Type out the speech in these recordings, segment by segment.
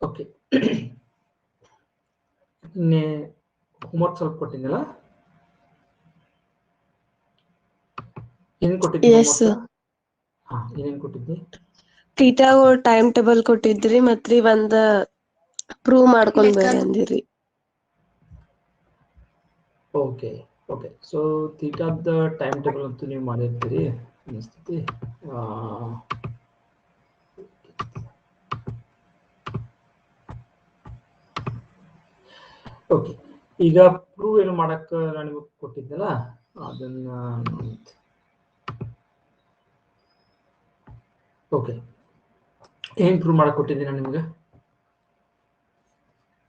Okay ಇನ್ನೇ homework ಸ್ವಲ್ಪ ಕೊಟ್ಟಿದ್ದಲ್ಲ ಏನೇನು ಕೊಟ್ಟಿದ್ದಿ ಏನೇನು ಕೊಟ್ಟಿದ್ದಿ ಥೀಟಾ ಟೈಮ್ ಟೇಬಲ್ ಕೊಟ್ಟಿದ್ರಿ ಮತ್ರಿ ಒಂದ ಪ್ರೂವ್ ಮಾಡ್ಕೊಂಡ್ ಬರ್ರಿ ಅಂದಿರಿ ಓಕೆ ಓಕೆ ಸೊ ಥೀಟಾದ ಟೈಮ್ ಟೇಬಲ್ ಅಂತೂ ನೀವು ಮಾಡಿರ್ತೀರಿ ಅನಿಸ್ತೈತಿ ಓಕೆ ಈಗ ಪ್ರೂವ್ ಏನು ಮಾಡಕ್ಕೆ ನಾನು ನಿಮಗೆ ಕೊಟ್ಟಿದ್ದೆಲ್ಲ ಅದನ್ನ ಓಕೆ ಏನ್ ಪ್ರೂವ್ ಮಾಡಕ್ಕೆ ಕೊಟ್ಟಿದ್ದೀನಿ ನಾನು ನಿಮಗೆ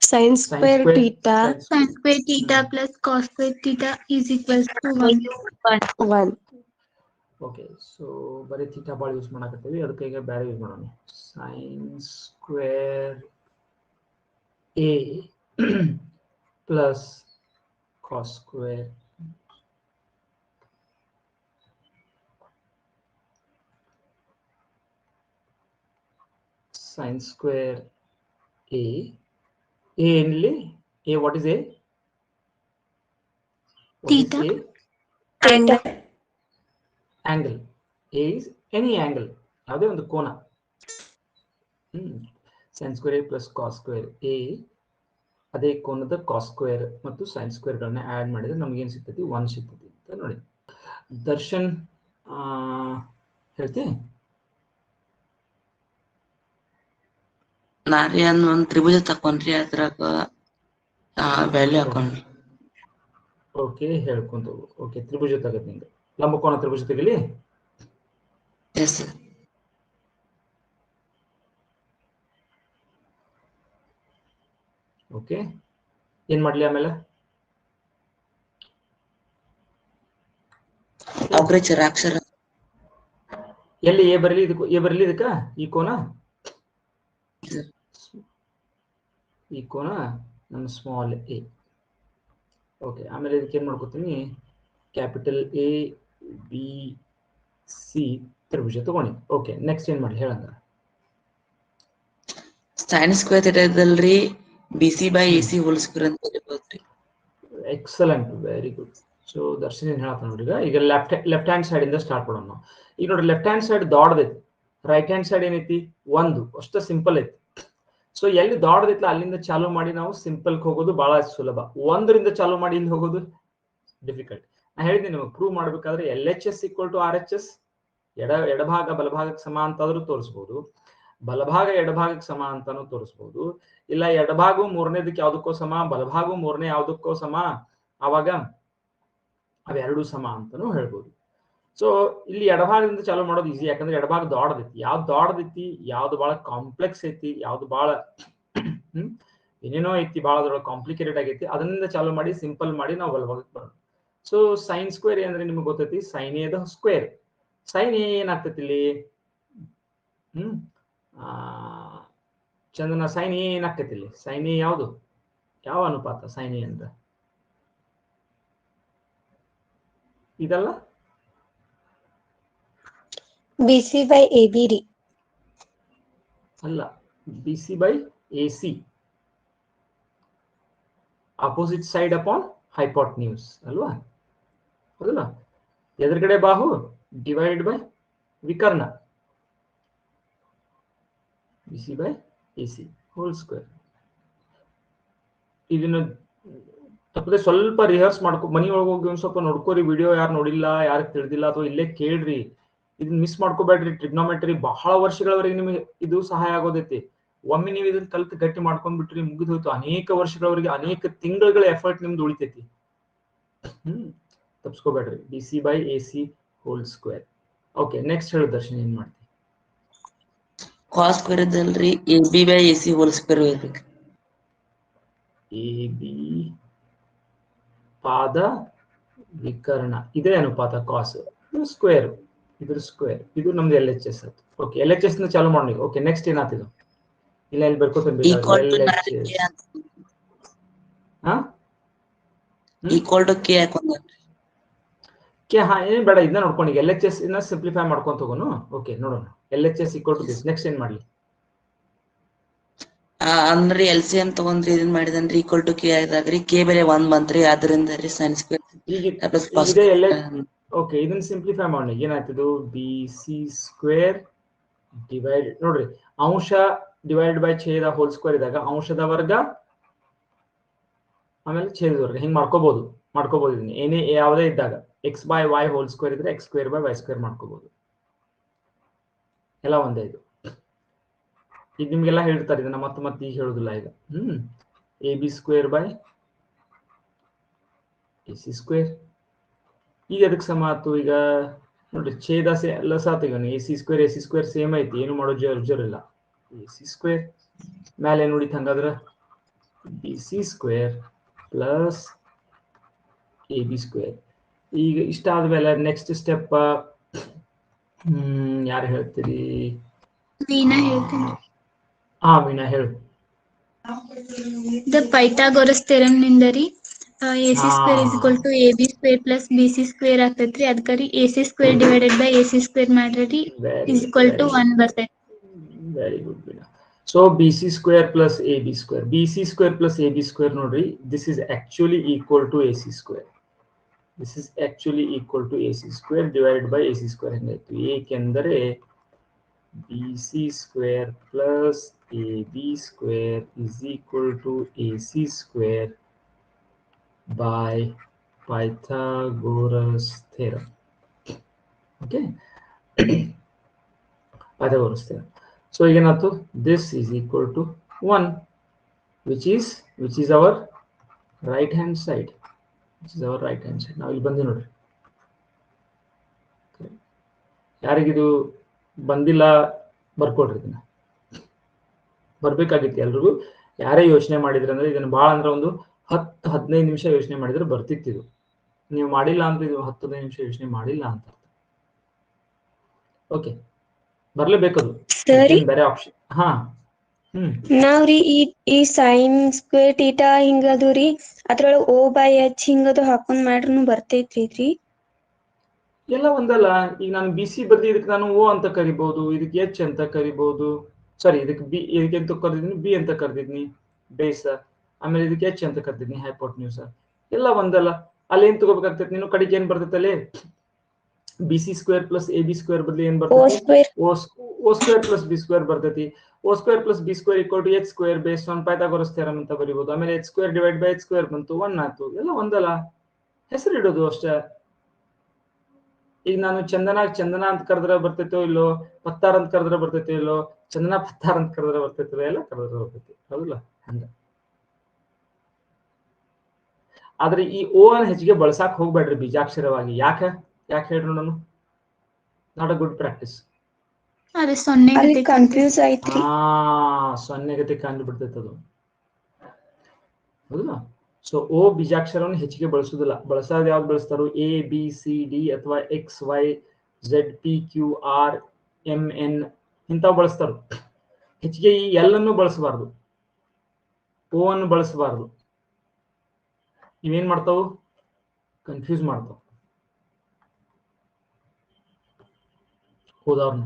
sin square theta plus cos square theta is equals to 1. Okay so ಬರೀ ಥೀಟಾ ಬಾಳ್ ಯೂಸ್ ಮಾಡಕತ್ತೀವಿ ಅದಕ್ಕೆ ಈಗ ಬೇರೆ ಯೂಸ್ ಮಾಡೋಣ sin square a plus cos square sin square a only a what is a Theta. Angle a is any angle ಯಾವುದೇ ಒಂದು ಕೋನ sin square a plus cos square a ಅದೇ ಕೋನದ cos square ಮತ್ತು sin square ಗಳನ್ನ add ಮಾಡಿದ್ರೆ ನಮಗೆ ಏನು ಸಿಗ್ತೈತಿ 1 ಸಿಗ್ತೈತಿ ಅಂತ ನೋಡಿ ದರ್ಶನ್ ಹೇಳ್ತಿ ನಾರಿ ಒಂದು ತ್ರಿಭುಜ ತಕೊಂಡ್ರಿ ಅದ್ರಾಗ ವ್ಯಾಲ್ಯೂ ಹಾಕೊಂಡ್ರಿ ಓಕೆ ಹೇಳ್ಕೊಂತ ಓಕೆ ತ್ರಿಭುಜ ತಗತ್ ನಿಂಗೆ ಲಂಬಕೋನ ತ್ರಿಭುಜ ತೆಗಿಲಿ ಎಸ್ ಸರ್ ಓಕೆ ಏನ್ ಮಾಡ್ಲಿ ಆಮೇಲೆ ಅಪರೇಚರ್ ಅಕ್ಷರ ಎಲ್ಲಿ ಎ ಬರಲಿ ಇದಕ್ಕ ಈ ಕೋನ ನಮ್ಮ ಸ್ಮಾಲ್ ಎ ಓಕೆ ಆಮೇಲೆ ಇದಕ್ಕೆ ಏನ್ ಮಾಡ್ಕೋತೀನಿ ಕ್ಯಾಪಿಟಲ್ ಎ ಬಿ ಸಿ ತ್ರಿಭುಜ ತಗೊಂಡಿ ಓಕೆ ನೆಕ್ಸ್ಟ್ ಏನ್ ಮಾಡ್ಲಿ ಹೇಳಂಗ sin square theta ಇದಲ್ರಿ BC by AC whole square ಅಂತ ಬರೀಬಹುದ್ರಿ excellent very good so Darshan ಏನ್ ಹೇಳತ್ತ ನೋಡಿ ಈಗ ಲೆಫ್ಟ್ ಹ್ಯಾಂಡ್ ಸೈಡ್ ಇಂದ ಸ್ಟಾರ್ಟ್ ಮಾಡೋಣ ಈಗ ನೋಡಿ ಲೆಫ್ಟ್ ಹ್ಯಾಂಡ್ ಸೈಡ್ ದೊಡ್ಡದೈತಿ ರೈಟ್ ಹ್ಯಾಂಡ್ ಸೈಡ್ ಏನೈತಿ ಒಂದು ಅಷ್ಟ ಸಿಂಪಲ್ ಐತಿ ಸೊ ಎಲ್ಲಿ ದೊಡ್ಡದೈತಿಲ್ಲ ಅಲ್ಲಿಂದ ಚಾಲೂ ಮಾಡಿ ನಾವು ಸಿಂಪಲ್ ಹೋಗೋದು ಬಹಳ ಸುಲಭ ಒಂದರಿಂದ ಚಾಲೂ ಮಾಡಿ ಇಲ್ಲಿ ಹೋಗೋದು ಡಿಫಿಕಲ್ಟ್ ನಾ ಹೇಳಿದ್ದೀನಿ ನಿಮಗೆ ಪ್ರೂವ್ ಮಾಡ್ಬೇಕಾದ್ರೆ LHS = RHS ಎಡಭಾಗ ಬಲಭಾಗಕ್ಕೆ ಸಮ ಅಂತಾದ್ರೂ ತೋರಿಸಬಹುದು ಬಲಭಾಗ ಎಡಭಾಗಕ್ಕೆ ಸಮ ಅಂತಾನು ತೋರಿಸಬಹುದು ಇಲ್ಲ ಎಡಭಾಗ ಮೂರನೇದಕ್ಕೆ ಯಾವ್ದಕ್ಕೋ ಸಮ ಬಲಭಾಗ ಮೂರನೇ ಯಾವ್ದಕ್ಕೋ ಸಮ ಆವಾಗ ಅವೆರಡು ಸಮ ಅಂತಾನು ಹೇಳ್ಬೋದು ಸೊ ಇಲ್ಲಿ ಎಡಭಾಗದಿಂದ ಚಾಲೂ ಮಾಡೋದು ಈಸಿ ಯಾಕಂದ್ರೆ ಎಡಭಾಗ ದೊಡ್ಡದೈತಿ ಯಾವ್ದು ದೊಡ್ಡದೈತಿ ಯಾವ್ದು ಬಹಳ ಕಾಂಪ್ಲೆಕ್ಸ್ ಐತಿ ಯಾವ್ದು ಬಹಳ ಏನೇನೋ ಐತಿ ಬಹಳ ದೊಡ್ಡ ಕಾಂಪ್ಲಿಕೇಟೆಡ್ ಆಗೈತಿ ಅದರಿಂದ ಚಾಲೂ ಮಾಡಿ ಸಿಂಪಲ್ ಮಾಡಿ ನಾವು ಬಲಭಾಗಕ್ಕೆ ಬರೋಣ ಸೊ sin square ಅಂದ್ರೆ ನಿಮ್ಗೆ ಗೊತ್ತೈತಿ sin a the square sin a ಏನಾಗ್ತೈತಿ ಇಲ್ಲಿ ಚಂದನ sin a ಏನಾಗ್ತೈತಿ ಇಲ್ಲಿ sin a ಯಾವುದು ಯಾವ ಅನುಪಾತ sin a ಅಂತ ಇದಲ್ಲ BC by AB ರೀ ಅಲ್ಲ BC by AC opposite side upon hypotenuse ಅಲ್ವಾ ಹೌದಲ್ಲ ಎದುರುಗಡೆ ಬಾಹು ಡಿವೈಡೆಡ್ ಬೈ ವಿಕರ್ಣ BC by AC whole square ಇದನ್ನ ತಪ್ಪದೆ ಸ್ವಲ್ಪ ರಿಹರ್ಸ್ ಮಾಡ್ಕೊ ಮನಿ ಒಳಗೆ ಹೋಗಿ ಒಂದ್ ಸ್ವಲ್ಪ ನೋಡ್ಕೋರಿ ವಿಡಿಯೋ ಯಾರು ನೋಡಿಲ್ಲ ಯಾರು ತಿಳಿದಿಲ್ಲ ಅಥವಾ ಇಲ್ಲೇ ಕೇಳ್ರಿ ಇದನ್ನ ಮಿಸ್ ಮಾಡ್ಕೋಬೇಡ್ರಿ ಟ್ರಿಗ್ನೋಮೆಟ್ರಿ ಬಹಳ ವರ್ಷಗಳವರೆಗೆ ನಿಮಗೆ ಇದು ಸಹಾಯ ಆಗೋದೈತಿ ಒಮ್ಮೆ ನೀವು ಇದನ್ನ ಕಲ್ತು ಗಟ್ಟಿ ಮಾಡ್ಕೊಂಡ್ಬಿಟ್ರಿ ಮುಗಿದು ಹೋಯ್ತು ಅನೇಕ ವರ್ಷಗಳವರೆಗೆ ಅನೇಕ ತಿಂಗಳ ಎಫರ್ಟ್ ನಿಮ್ದು ಉಳಿತೈತಿ ತಪ್ಸ್ಕೋಬೇಡ್ರಿ BC by AC whole square okay next ಹೇಳು ದರ್ಶನ್ ಏನ್ ಮಾಡ್ತಿ cos square ಇದಲ್ರಿ AB by AC whole square ಇರ್ಬೇಕು AB ಪಾದ ವಿಕರ್ಣ ಇದೇ ಅನುಪಾತ ಕಾಸ್ ಸ್ಕ್ವೇರ್ ಇದ್ರ ಸ್ಕ್ವೇರ್ ಇದು ನಮ್ದು LHS ಆಯ್ತು ಓಕೆ LHS ನ ಚಾಲೂ ಮಾಡಿ ಓಕೆ ನೆಕ್ಸ್ಟ್ ಏನಾಗ್ತಿದ್ದು ಇಲ್ಲ ಇಲ್ಲಿ ಬರ್ಕೋತೀನಿ ಈಕ್ವಲ್ ಟು K ಹಾಕೊಂಡ್ರಿ ಕೆ ಹಾ ಏನ್ ಬೇಡ ಇದನ್ನ ನೋಡ್ಕೊಂಡು LHS ಇನ್ನ ಸಿಂಪ್ಲಿಫೈ ಮಾಡ್ಕೊಂತ ಹೋಗೋನು ಓಕೆ ನೋಡೋಣ LHS = ದಿಸ್ ನೆಕ್ಸ್ಟ್ ಏನ್ ಮಾಡ್ಲಿ ಅಂದ್ರಿ ಎಲ್ ಸಿ ಎಂ ತಗೊಂಡ್ರಿ ಇದನ್ ಮಾಡಿದನ್ರಿ ಈಕ್ವಲ್ ಟು ಕೆ ಆದಾಗ್ರಿ ಕೆ ಬೆಲೆ 1 ಬಂತ್ರಿ ಅದರಿಂದ ರೀ ಸೈನ್ ಸ್ಕ್ವೇರ್ ಪ್ಲಸ್ ಕಾಸ್ ಇದೆ ಎಲ್ಲ. ಓಕೆ, ಇದನ್ನ ಸಿಂಪ್ಲಿಫೈ ಮಾಡಿ ಏನಾಯ್ತದು, ಬಿ ಸಿ ಸ್ಕ್ವೇರ್ ಡಿವೈಡ್ ನೋಡ್ರಿ, ಅಂಶ ಡಿವೈಡ್ ಬೈ ಛೇದ ಹೋಲ್ ಸ್ಕ್ವೇರ್ ಇದ್ದಾಗ ಅಂಶದ ವರ್ಗ ಆಮೇಲೆ ಛೇದದ ವರ್ಗ ಹಿಂಗ್ ಮಾಡ್ಕೋಬಹುದು ಇದನ್ನ ಏನೇ ಯಾವುದೇ ಇದ್ದಾಗ X by Y whole square ಇದ್ರೆ X square by Y square ಮಾಡ್ಕೋಬಹುದು, ಎಲ್ಲ ಒಂದೇ ಇದು. ಈಗ ನಿಮ್ಗೆಲ್ಲ ಹೇಳ್ತಾರೆ ಇದನ್ನ ಮತ್ತೆ ಈಗ ಹೇಳುದಿಲ್ಲ ಈಗ. A B square by A C square ಈಗ ಅದಕ್ಕೆ ಸಮ ಆಯ್ತು. ಈಗ ನೋಡ್ರಿ ಛೇದ ಎಲ್ಲ ಸಾತ್ ಈಗ ಎ ಸಿ ಸ್ಕ್ವೇರ್ ಸೇಮ್ ಐತಿ, ಏನು ಮಾಡೋ ಜೋರಿಲ್ಲ. ಎ ಸಿ ಸ್ಕ್ವೇರ್ ಮೇಲೆ ಏನ್ ಉಳಿತು ಹಂಗಾದ್ರ B C square plus A B square. ಈಗ ಇಷ್ಟ ಆದ್ಮೇಲೆ ನೆಕ್ಸ್ಟ್ ಸ್ಟೆಪ್ ಯಾರು ಹೇಳ್ತೀರಿ? ವೀಣಾ ಹೇಳ್ತೀನಿ. ವೀಣಾ ಹೇಳು. ದ ಪೈಥಾಗೋರಸ್ ಥಿಯರಮ್ ನಿಂದ ರೀ A C square is equal to A B square plus B C square ಆಗ್ತೈತ್ರಿ. ಅದಕ್ಕೆ A C square divided by A C square ಮಾಡ್ರಿ ಇಸ್ ಈಕ್ವಲ್ ಟು 1 ಬರ್ತೈತಿ. Very good Veena. So BC square plus AB square. BC square plus AB square nodri. This is actually equal to AC square. This is actually equal to AC square divided by AC square. ಏಕೆಂದರೆ BC square plus AB square is equal to AC square by Pythagoras theorem. Okay. Pythagoras theorem. So again, this is equal to 1, which is our right hand side. Now ಇಲ್ಲಿ ಬಂದಿ ನೋಡ್ರಿ, ಯಾರಿಗಿದು ಬಂದಿಲ್ಲ ಬರ್ಕೊಡ್ರಿ, ಇದನ್ನ ಬರ್ಬೇಕಾಗಿತ್ತು ಎಲ್ರಿಗೂ. ಯಾರೇ ಯೋಚನೆ ಮಾಡಿದ್ರೆ ಅಂದ್ರೆ ಇದನ್ನ ಭಾಳ ಅಂದ್ರೆ ಒಂದು 10-15 ನಿಮಿಷ ಯೋಚನೆ ಮಾಡಿದ್ರೆ ಬರ್ತಿತ್ತು. ನೀವು ಮಾಡಿಲ್ಲ ಅಂದ್ರೆ ಇದು 10-15 ನಿಮಿಷ ಯೋಚನೆ ಮಾಡಿಲ್ಲ ಅಂತ. ಓಕೆ, ಬರ್ಲೇಬೇಕದು, ಬೇರೆ ಆಪ್ಷನ್. ನಾವ್ರಿ ಈ ಸೈನ್ ಸ್ಕ್ವೇರ್ ಟೀಟಾ ಹಿಂಗದು ರೀ ಅದ್ರೊಳಗ ಓ ಬೈ ಎಚ್ ಹಿಂಗದು ಹಾಕೊಂಡ್ ಮಾಡ್ರೂ ಬರ್ತೈತ್ರಿ? ಎಲ್ಲ ಒಂದಲ್ಲ. ಈಗ ನಾನು ಬಿ ಸಿ ಬದಲಿ ಇದಕ್ಕೆ ನಾನು ಓ ಅಂತ ಕರಿಬಹುದು, ಇದಕ್ಕೆ ಎಚ್ ಅಂತ ಕರಿಬಹುದು. ಸಾರಿ, ಇದಕ್ಕೆ ಇದಕ್ಕೆ ಅಂತ ಕರೆದಿದ್ನಿ, ಬಿ ಅಂತ ಕರೆದಿದ್ನಿ ಬೇಸ್, ಆಮೇಲೆ ಇದಕ್ಕೆ ಎಚ್ ಅಂತ ಕರೆದಿದ್ನಿ ಹೈಪೋಟೆನ್ಯೂಸ್. ಎಲ್ಲ ಒಂದಲ್ಲ. ಅಲ್ಲಿ ಏನ್ ತಗೋಬೇಕಾಗ್ತೈತಿ ನೀನು, ಕಡೆಗೆ ಏನ್ ಬರ್ತೈತಲ್ಲಿ B C square plus A B square ಬದಲಿ ಏನ್ ಬರ್ತೈತಿ, O square plus B square ಬರ್ತೈತಿ. O square plus B square equal to H square based on Pythagoras theorem ಅಂತ ಬರೀಬಹುದು. ಆಮೇಲೆ H square divide by H square ಬಂತು, 1 ಆಯ್ತು. ಎಲ್ಲ ಒಂದಲ್ಲ, ಹೆಸರು ಇಡೋದು ಅಷ್ಟೇ. ಈಗ ನಾನು ಚಂದನ ಅಂತ ಕರೆದ್ರೆ ಬರ್ತೈತೋ ಇಲ್ಲೋ, ಪತ್ತಾರ್ ಅಂತ ಕರೆದ್ರೆ ಬರ್ತೈತೋ ಇಲ್ಲೋ, ಚಂದನ ಪತ್ತಾರ್ ಅಂತ ಕರೆದ್ರೆ ಬರ್ತೈತೋ, ಎಲ್ಲ ಕರೆದ್ರೆ ಬರ್ತೈತಿ, ಹೌದಲ್ಲ? ಹಂಗ. ಆದ್ರೆ ಈ ಓ ಅನ್ನ ಹೆಚ್ಚಿಗೆ ಬಳಸಾಕ್ ಹೋಗ್ಬೇಡ್ರಿ ಬೀಜಾಕ್ಷರವಾಗಿ. ಯಾಕೆ ಹೇಳ್ರಿ ನೋಡೋಣ. Not a good practice. ಅದೇ 0 ಕನ್ಫ್ಯೂಸ್ ಆಯ್ತ್ರಿ. 0 ಗತಿ ಕಂಡು ಬಿಡ್ತೈತೆ ಅದು, ಹೌದಲ್ಲ? ಸೊ ಓ ಬೀಜಾಕ್ಷರವನ್ನು ಹೆಚ್ಚಿಗೆ ಬಳಸುವುದಿಲ್ಲ. ಬಳಸೋದು ಯಾವ್ದು ಬಳಸ್ತಾರೋ, ಎ ಬಿ ಸಿ ಡಿ ಅಥವಾ X Y Z P Q R M N ಇಂಥವು ಬಳಸ್ತಾರ. ಹೆಚ್ಚಿಗೆ ಈ ಎಲ್ ಅನ್ನು ಬಳಸಬಾರ್ದು, ಓ ಅನ್ನು ಬಳಸಬಾರ್ದು. ಇವೇನ್ ಮಾಡ್ತಾವು, ಕನ್ಫ್ಯೂಸ್ ಮಾಡ್ತಾವ ಹೋದವ್ರನ್ನ.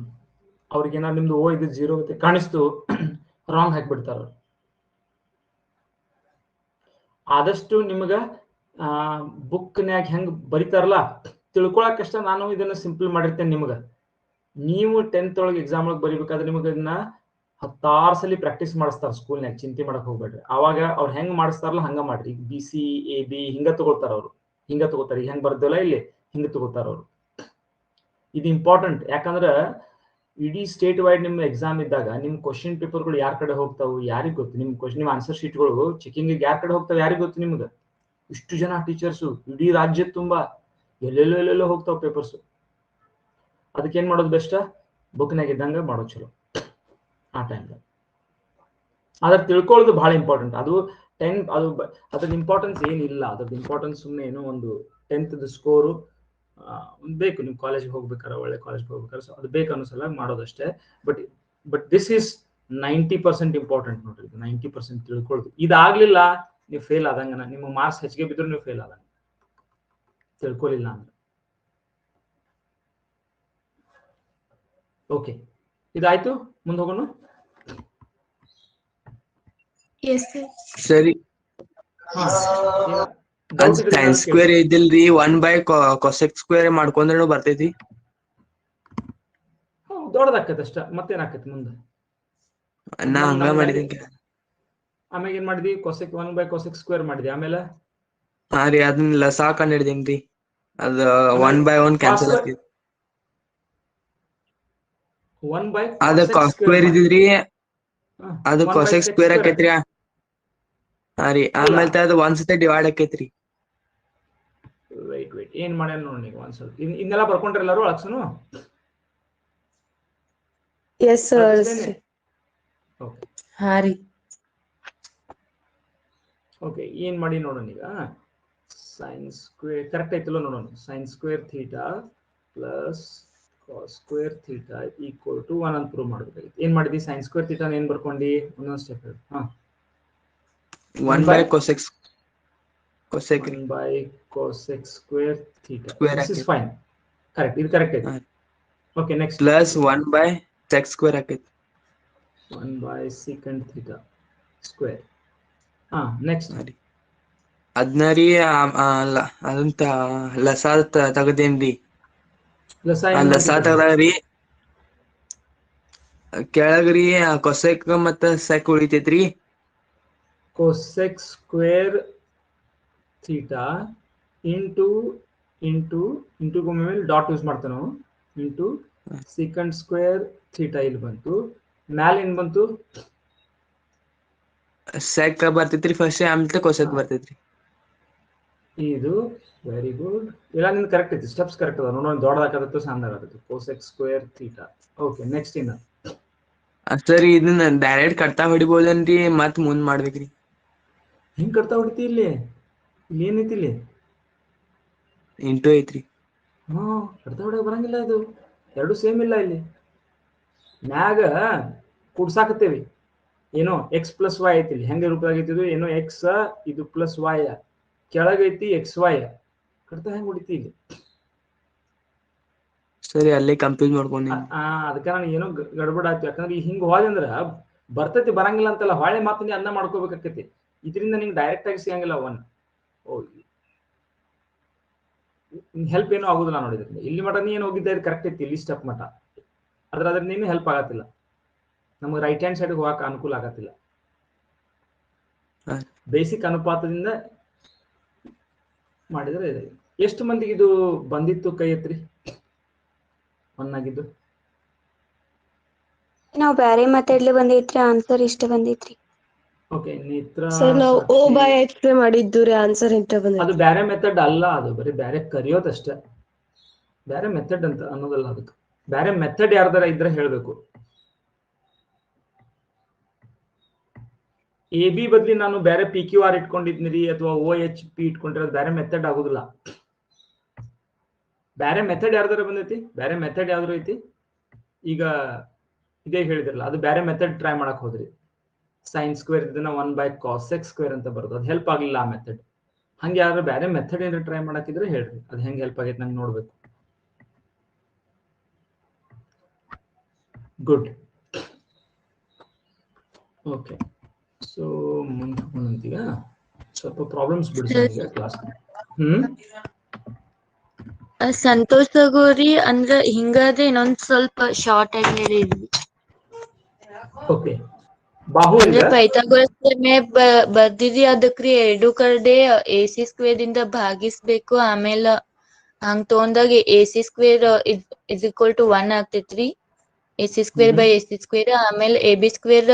ಅವ್ರಿಗೇನಾದ್ರು ನಿಮ್ದು ಓ ಇದು 0 ಗತಿ ಕಾಣಿಸ್ತು, ರಾಂಗ್ ಹಾಕ್ಬಿಡ್ತಾರ. ಆದಷ್ಟು ನಿಮ್ಗ ಬುಕ್ನ್ಯಾಗ ಹೆಂಗ್ ಬರಿತಾರಲ್ಲ ತಿಳ್ಕೊಳಕಷ್ಟ ನಾನು ಇದನ್ನ ಸಿಂಪಲ್ ಮಾಡಿರ್ತೇನೆ ನಿಮ್ಗ. ನೀವು 10th ಒಳಗೆ ಎಕ್ಸಾಮ್ ಒಳಗೆ ಬರಿಬೇಕಾದ್ರೆ ನಿಮ್ಗೆ ಇದನ್ನ 10 ಸಲ ಪ್ರಾಕ್ಟೀಸ್ ಮಾಡಿಸ್ತಾರ ಸ್ಕೂಲ್ನ್ಯಾಗ, ಚಿಂತೆ ಮಾಡಕ್ ಹೋಗ್ಬೇಡ್ರಿ. ಅವಾಗ ಅವ್ರು ಹೆಂಗ್ ಮಾಡಿಸ್ತಾರಲ್ಲ ಹಂಗ ಮಾಡ್ರಿ. ಈಗ ಬಿ ಸಿ ಎ ಬಿ ಹಿಂಗ ತಗೋತಾರ ಅವ್ರು, ಹಿಂಗ ತಗೋತಾರ. ಈಗ ಹೆಂಗ್ ಬರ್ದಲ್ಲ ಇಲ್ಲಿ ಹಿಂಗ ತಗೋತಾರ ಅವ್ರು. ಇದು ಇಂಪಾರ್ಟೆಂಟ್. ಯಾಕಂದ್ರ ಇಡೀ ಸ್ಟೇಟ್ ವೈಡ್ ನಿಮ್ಮ ಎಕ್ಸಾಮ್ ಇದ್ದಾಗ ನಿಮ್ ಕ್ವಶನ್ ಪೇಪರ್ಗಳು ಯಾರ ಕಡೆ ಹೋಗ್ತಾವು ಯಾರಿಗ್ ಗೊತ್ತು? ನಿಮ್ ಆನ್ಸರ್ ಶೀಟ್ಗಳು ಚೆಕಿಂಗ್ ಯಾರ ಕಡೆ ಹೋಗ್ತಾವ ಯಾರಿಗ್ ಗೊತ್ತು? ನಿಮ್ಗೆ ಇಷ್ಟು ಜನ ಟೀಚರ್ಸು ಇಡೀ ರಾಜ್ಯದ ತುಂಬಾ ಎಲ್ಲೆಲ್ಲೋ ಹೋಗ್ತಾವ ಪೇಪರ್ಸ್. ಅದಕ್ಕೇನ್ ಮಾಡೋದು ಬೆಸ್ಟ್, ಬುಕ್ನಾಗ ಇದ್ದಂಗ ಮಾಡೋದು ಚಲೋ ಆ ಟೈಮ್ದಾಗ. ಅದ್ರ ತಿಳ್ಕೊಳ್ಳೋದು ಬಹಳ ಇಂಪಾರ್ಟೆಂಟ್. ಅದು ಅದ್ರದ್ದು ಇಂಪಾರ್ಟೆನ್ಸ್ ಏನಿಲ್ಲ. ಅದ್ರದ್ದು ಇಂಪಾರ್ಟೆನ್ಸ್ ಸುಮ್ಮನೆ ಏನೋ ಒಂದು 10th ಸ್ಕೋರು ಬೇಕು. ನೀವು ಕಾಲೇಜ್ಗೆ ಹೋಗ್ಬೇಕಾರೆ, ಒಳ್ಳೆ ಕಾಲೇಜ್ಗೆ ಹೋಗ್ಬೇಕಾರೆ ಅದು ಬೇಕು ಅನ್ನೋಸಲ ಮಾಡೋದಷ್ಟೇ. ಬಟ್ ದಿಸ್ ಈಸ್ 90% ಇಂಪಾರ್ಟೆಂಟ್ ನೋಡ್ರಿ. 90% ತಿಳ್ಕೊಳ್ಳೋದು. ಇದಾಗ್ಲಿಲ್ಲ ನೀವು ಫೇಲ್ ಆದಂಗನ, ನಿಮ್ಮ ಮಾರ್ಕ್ಸ್ ಹೆಚ್ಚಿಗೆ ಬಿದ್ರು ನೀವು ಫೇಲ್ ಆದಂಗ, ತಿಳ್ಕೊಳ್ಳಿಲ್ಲ ಅಂದ್ರೆ. ಓಕೆ, ಇದಾಯ್ತು. ಮುಂದೆ ಹೋಗೋಣ. Yes sir. ಸರಿ ಡೌಟ್ ಇದ್ರೆ ಸೈನ್ ಸ್ಕ್ವೇರ್ ಇದಿಲ್ರಿ 1 by cosec ಸ್ಕ್ವೇರ್ ಮಾಡ್ಕೊಂಡ್ರೆ ಬರ್ತೈತಿ. ದೊಡ್ಡದಾಕೈತೆ ಅಷ್ಟ ಮತ್ತೇನಾಕೈತಿ ಮುಂದೆ. ನಾ ಹಂಗ ಮಾಡಿದೀನಿ. ಆಮೇಲೆ ಏನ್ ಮಾಡಿದಿ cosec 1 by cosec ಸ್ಕ್ವೇರ್ ಮಾಡಿದಿ ಆಮೇಲೆ ಹಾ ರೀ ಅದನ್ನ ಲಸಾ ಕಂಡು ಹಿಡಿದೀನ್ರಿ. ಅದ 1 by 1 ಕ್ಯಾನ್ಸಲ್ ಆಗ್ತೈತಿ. 1 by ಅದ cosec ಸ್ಕ್ವೇರ್ ಇದ್ರಿ ಅದು 1 by cosec sec square square ಆಕೈತ್ರಿ. ಹಾ ರೀ ಆಮೇಲೆ ಅದು ಒಂದ್ಸತಿ ಡಿವೈಡ್ ಆಕೈತ್ರಿ. ವೇಟ್ ಏನ್ ಮಾಡ್ಯಾನ ನೋಡಿ ನೀವು ಒಂದ್ಸಲ ಇನ್ನೆಲ್ಲ ಬರ್ಕೊಂಡ್ರಿ ಎಲ್ಲರೂ ಅಳಕ್ಸನು. Yes sir. ಹಾ ರೀ ಓಕೆ ಏನ್ ಮಾಡಿ ನೋಡೋಣ ಈಗ ಸೈನ್ ಸ್ಕ್ವೇರ್ ಕರೆಕ್ಟ್ ಐತಲ್ಲ ನೋಡೋಣ. Sine square theta plus cos square theta equal to 1 ಅಂತ ಪ್ರೂವ್ ಮಾಡ್ಬೇಕಾಗಿತ್ತು. ಏನ್ ಮಾಡಿದ್ವಿ ಸೈನ್ ಸ್ಕ್ವೇರ್ ಥೀಟಾ ಏನ್ ಬರ್ಕೊಂಡಿ ಒಂದೊಂದು step. 1 by cosec 1 by cosec square theta. Square This is ಆಕೈತಿ. fine. Correct. ಇದು ಕರೆಕ್ಟ್ ಐತಿ. Okay, next. Plus 1 by sec square ಆಕೈತಿ. 1 by secant theta square. Next. ಅದನ್ನ ರೀ ಅದಂತ ಲಸಾ ತಗದೇನ್ರಿ. ಲಸಾ ತಗದ್ರಿ ಕೆಳಗ್ರಿ ಕೊಸೆಕ್ ಮತ್ತ ಸೆಕ್ ಉಳಿತೈತ್ರಿ. Cosec square theta into ಮೇಲೆ ಡಾಟ್ ಯೂಸ್ ಮಾಡ್ತೇವೆ ನಾವು ಇಂಟು secant square theta ಇಲ್ಲಿ ಬಂತು. ಮ್ಯಾಲ ಏನ್ ಬಂತು ಸೆಕ್ ಬರ್ತೈತ್ರಿ ಫಸ್ಟ್ ಆಮೇಲೆ ಕೊಸೆಕ್ ಬರ್ತೈತ್ರಿ. ಇದು ವೆರಿ ಗುಡ್. ಇಲ್ಲ ನಿಂದು ಕರೆಕ್ಟ್ ಐತಿ ಸ್ಟೆಪ್ಸ್ ಕರೆಕ್ಟ್ ಅದ ನೋಡೋಣ. ದೊಡ್ಡದಾಗತ್ತೆ ಸಣ್ಣದಾಗತ್ತೆ cosec square theta. Okay next ಇನ್ನ ಸರಿ ಇದನ್ನ ಡೈರೆಕ್ಟ್ ಕಟ್ತಾ ಹೊಡಿಬೋದೇನ್ರಿ ಮತ್ ಮುಂದ್ ಮಾಡ್ಬೇಕ್ರಿ. ಹಿಂಗ್ ಕಟ್ತಾ ಹೊಡಿತಿ ಇಲ್ಲಿ ಏನೈತಿ ಇಲ್ಲಿ ಇಂಟು ಐತ್ರಿ. ಕಟ್ತಾ ಹೊಡಿಯೋಕೆ ಬರಂಗಿಲ್ಲ. ಇದು ಎರಡು ಸೇಮ್ ಇಲ್ಲ. ಇಲ್ಲಿ ಮ್ಯಾಗ ಕೂಡ್ಸಾಕತ್ತೇವಿ ಏನೋ ಎಕ್ಸ್ ಪ್ಲಸ್ ವೈ ಐತಿ. ಇಲ್ಲಿ ಹೆಂಗೆ ರೂಪದಾಗೈತಿ ಏನೋ ಎಕ್ಸ್ ಇದು ಪ್ಲಸ್ ವೈ ಕೆಳಗೈತಿ ಎಕ್ಸ್ ವೈ ಕಟ್ತಾ ಹೆಂಗ್ ಹೊಡಿತಿ ಇಲ್ಲಿ. ಸರಿ ಅಲ್ಲೇ ಕಂಪ್ಯೂಸ್ ಮಾಡ್ಕೊಂಡಿ. ಅದಕ್ಕೆ ನಾನು ಏನೋ ಗಡ್ಬಡ್ ಆಯ್ತು. ಯಾಕಂದ್ರೆ ಹಿಂಗ್ ಹೋದೆ ಅಂದ್ರ ಬರ್ತೈತಿ ಬರಂಗಿಲ್ಲ ಅಂತಲ್ಲ ಹೊಳೆ ಮಾತು ನೀ ಅನ್ನ ಮಾಡ್ಕೋಬೇಕಾಕತಿ. ಇದರಿಂದ ನಿಂಗೆ ಡೈರೆಕ್ಟ್ ಆಗಿ ಸಿಗಂಗಿಲ್ಲ. ಹೆಲ್ಪ್ ಏನೂ ಆಗುದಿಲ್ಲ ನೋಡಿದ್ರೆ. ಇಲ್ಲಿ ಮಟ ನೀ ಏನು ಹೋಗಿದ್ದ ಕರೆಕ್ಟ್ ಐತಿ ಇಲ್ಲಿ ಸ್ಟೆಪ್ ಮಟ. ಅದ್ರ ನೀನು ಹೆಲ್ಪ್ ಆಗತ್ತಿಲ್ಲ. ನಮ್ಗೆ ರೈಟ್ ಹ್ಯಾಂಡ್ ಸೈಡ್ ಹೋಗಕ್ಕೆ ಅನುಕೂಲ ಆಗತ್ತಿಲ್ಲ. ಬೇಸಿಕ್ ಅನುಪಾತದಿಂದ ಮಾಡಿದ್ರೆ ಇದೆ. ಎಷ್ಟು ಮಂದಿಗೆ ಇದು ಬಂದಿತ್ತು ಕೈ ಎತ್ರಿ ಆಗಿದ್ದು. ನಾವ್ ಬ್ಯಾರೆ ಮೆಥಡ್ಲಿ ಬಂದೈತ್ರಿ ಆನ್ಸರ್ ಇಷ್ಟ ಬಂದೈತ್ರಿ. ಓಕೆ ನೇತ್ರ ಸರ್ ನಾವು O by X ಮಾಡಿದ್ದು ರೀ ಆನ್ಸರ್ ಇಂತ ಬಂದೈತಿ. ಅದು ಬ್ಯಾರೆ ಮೆಥಡ್ ಅಲ್ಲ. ಅದು ಬರೀ ಬ್ಯಾರೆ ಕರಿಯೋದಷ್ಟೇ. ಬ್ಯಾರೆ ಮೆಥಡ್ ಅಂತ ಅನ್ನೋದಲ್ಲ. ಅದಕ್ಕೆ ಬ್ಯಾರೆ ಮೆಥಡ್ ಯಾರ್ದಾರ ಇದ್ರೆ ಹೇಳ್ಬೇಕು. AB ಬದ್ಲಿ ನಾನು ಬೇರೆ PQR ಇಟ್ಕೊಂಡಿದ್ನಿ ಅಥವಾ OHP ಇಟ್ಕೊಂಡಿರೋದು ಬೇರೆ ಮೆಥಡ್ ಆಗುದಿಲ್ಲ. ಬೇರೆ ಮೆಥಡ್ ಯಾರ್ದಾರ ಬಂದೈತಿ. ಬೇರೆ ಮೆಥಡ್ ಯಾವ್ದಾರು ಐತಿ. ಈಗ ಇದೇ ಹೇಳಿದ್ರಲ್ಲ ಅದು ಬೇರೆ ಮೆಥಡ್ ಟ್ರೈ ಮಾಡಕ್ ಹೋದ್ರಿ. ಸೈನ್ ಸ್ಕ್ವೇರ್ ಇದನ್ನ 1 by cosec ಸ್ಕ್ವೇರ್ ಅಂತ ಬರೋದು. ಅದು ಹೆಲ್ಪ್ ಆಗ್ಲಿಲ್ಲ ಆ ಮೆಥಡ್. ಹಂಗೆ ಯಾರು ಬೇರೆ ಮೆಥಡ್ ಏನಾರ ಟ್ರೈ ಮಾಡಾಕಿದ್ರೆ ಹೇಳ್ರಿ. ಅದು ಹೆಂಗೆ ಹೆಲ್ಪ್ ಆಗೈತೆ ನಂಗೆ ನೋಡ್ಬೇಕು. ಗುಡ್. ಓಕೆ ಸೊ ಮುಂದೆ ಸ್ವಲ್ಪ ಪ್ರಾಬ್ಲಮ್ಸ್ ಬಿಡಿಸ್ತೀನಿ ಕ್ಲಾಸ್. ಸಂತೋಷ್ ತಗೋರಿ ಅಂದ್ರ ಹಿಂಗಾದ್ರೆ ಇನ್ನೊಂದ್ ಸ್ವಲ್ಪ ಶಾರ್ಟ್ ಆಗಿ ಹೇಳಿದ್ವಿ. ಓಕೆ ಬಾಹು ಅಂದ್ರೆ ಪೈಥಾಗೋರಸ್ ಬರ್ದಿರಿ ಅದಕ್ರಿ ಎರಡು ಕಡೆ AC ಸ್ಕ್ವೇರ್ ಇಂದ ಭಾಗಿಸ್ಬೇಕು. ಆಮೇಲೆ ಹಂಗ್ ತಗೊಂಡಾಗ AC square is equal to 1 ಆಗ್ತೈತ್ರಿ. AC square by AC square ಆಮೇಲೆ AB square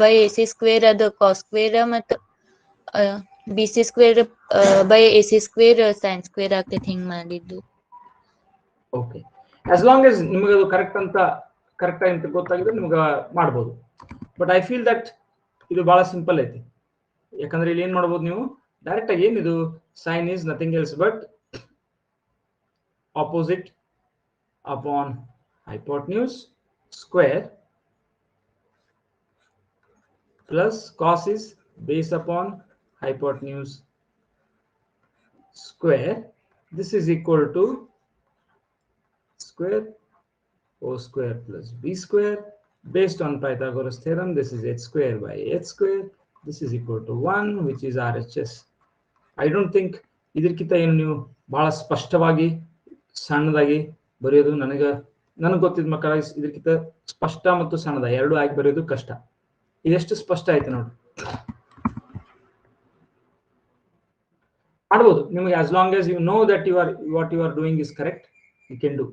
by AC square ಅದು ಕಾಸ್ ಸ್ಕ್ವೇರ್ ಮತ್ತ BC square by AC square sine square ಆಗ್ತೈತಿ. ಹಿಂಗ್ ಮಾಡಿದ್ದು. ಓಕೆ ಆಸ್ ಲಾಂಗ್ ಎಸ್ ನಿಮಗೆ ಅದು ಕರೆಕ್ಟ್ ಅಂತ ಗೊತ್ತಾಗಿದ್ರೆ ನಿಮ್ಗೆ ಮಾಡ್ಬೋದು. ಬಟ್ ಐ ಫೀಲ್ ದಟ್ ಇದು ಬಹಳ ಸಿಂಪಲ್ ಐತಿ. ಯಾಕಂದ್ರೆ ಇಲ್ಲಿ ಏನ್ ಮಾಡ್ಬೋದು ನೀವು ಡೈರೆಕ್ಟ್ ಆಗಿ ಏನಿದು sine is nothing else but opposite upon hypotenuse square plus cos is base upon hypotenuse square. This is equal to square O square plus B square based on Pythagoras theorem. This is h square by h square this is equal to 1 which is RHS. I don't think ಇದಕ್ಕಿಂತ ಏನು ನೀವು ಬಹಳ ಸ್ಪಷ್ಟವಾಗಿ ಸಣ್ಣದಾಗಿ ಬರೆಯೋದು ನನಗೆ ಗೊತ್ತಿದ್ದ ಪ್ರಕಾರ ಇದಕ್ಕಿಂತ ಸ್ಪಷ್ಟ ಮತ್ತು ಸಣ್ಣದ ಎರಡು ಆಗಿ ಬರೆಯೋದು ಕಷ್ಟ. ಇದೆಷ್ಟು ಸ್ಪಷ್ಟ ಆಯ್ತು ನೋಡಿ. ಮಾಡ್ಬೋದು ನಿಮಗೆ, as long as you know that what you are doing is correct, you can do.